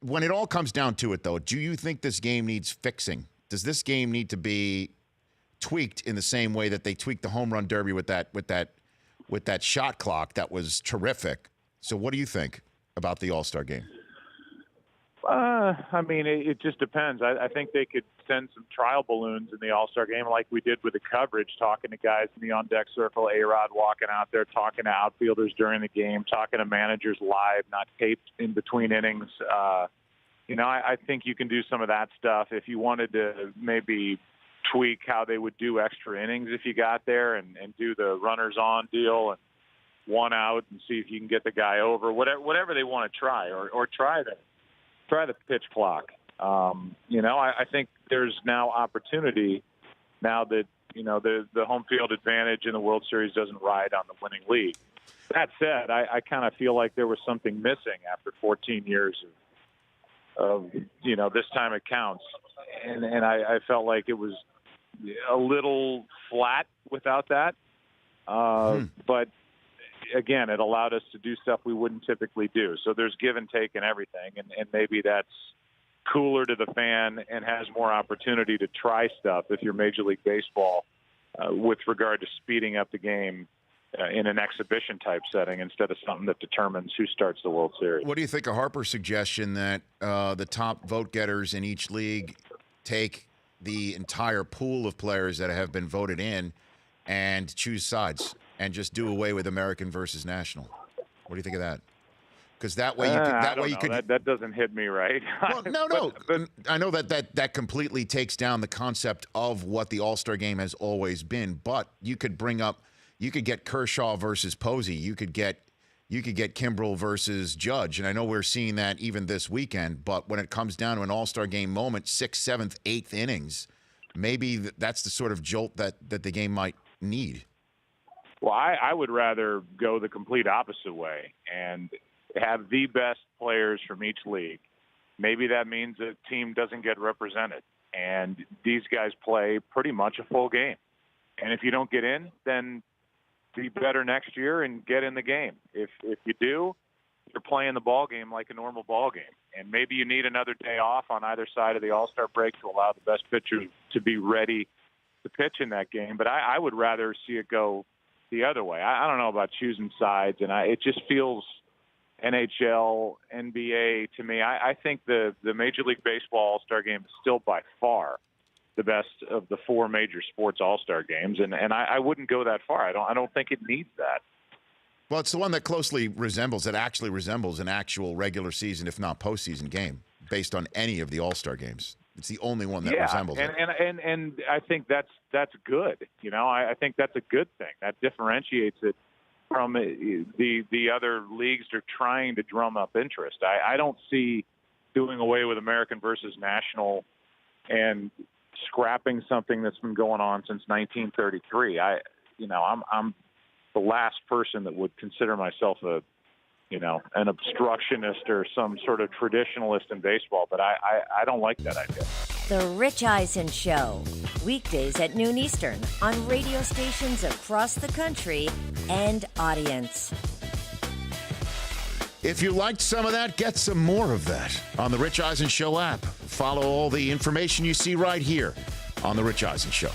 when it all comes down to it, though, do you think this game needs fixing? Does this game need to be tweaked in the same way that they tweaked the home run derby with that shot clock that was terrific? So what do you think about the All-Star game? I mean, it just depends. I think they could send some trial balloons in the All-Star game like we did with the coverage, talking to guys in the on-deck circle, A-Rod walking out there, talking to outfielders during the game, talking to managers live, not taped in between innings. I think you can do some of that stuff. If you wanted to maybe tweak how they would do extra innings if you got there and do the runners-on deal and one out and see if you can get the guy over, whatever they want to try, or try the pitch clock. I think there's now opportunity now that, the home field advantage in the World Series doesn't ride on the winning league. That said, I kind of feel like there was something missing after 14 years of this time it counts. And I felt like it was a little flat without that. But again, it allowed us to do stuff we wouldn't typically do. So there's give and take in everything, and maybe that's cooler to the fan and has more opportunity to try stuff if you're Major League Baseball with regard to speeding up the game in an exhibition-type setting instead of something that determines who starts the World Series. What do you think of Harper's suggestion that the top vote-getters in each league take the entire pool of players that have been voted in and choose sides and just do away with American versus national? What do you think of that? Because that way you could. That doesn't hit me right. Well, no. But I know that completely takes down the concept of what the All-Star game has always been. But you could get Kershaw versus Posey. You could get Kimbrel versus Judge. And I know we're seeing that even this weekend. But when it comes down to an All-Star game moment, 6th, 7th, 8th innings, maybe that's the sort of jolt that the game might need. Well, I would rather go the complete opposite way and have the best players from each league. Maybe that means a team doesn't get represented, and these guys play pretty much a full game. And if you don't get in, then be better next year and get in the game. If you do, you're playing the ball game like a normal ball game. And maybe you need another day off on either side of the All-Star break to allow the best pitchers to be ready to pitch in that game. But I would rather see it go the other way. I don't know about choosing sides, and it just feels NHL, NBA to me. I think the Major League Baseball All-Star game is still by far the best of the 4 major sports All-Star games, and I wouldn't go that far. I don't think it needs that. Well, it's the one that actually resembles an actual regular season, if not postseason game, based on any of the All-Star games. It's the only one that resembles it. And I think that's good. I think that's a good thing. That differentiates it from the other leagues that are trying to drum up interest. I don't see doing away with American versus national and scrapping something that's been going on since 1933. I'm the last person that would consider myself an obstructionist or some sort of traditionalist in baseball, but I don't like that idea. The Rich Eisen Show, weekdays at noon Eastern on radio stations across the country and audience. If you liked some of that, get some more of that on the Rich Eisen Show app. Follow all the information you see right here on the Rich Eisen Show.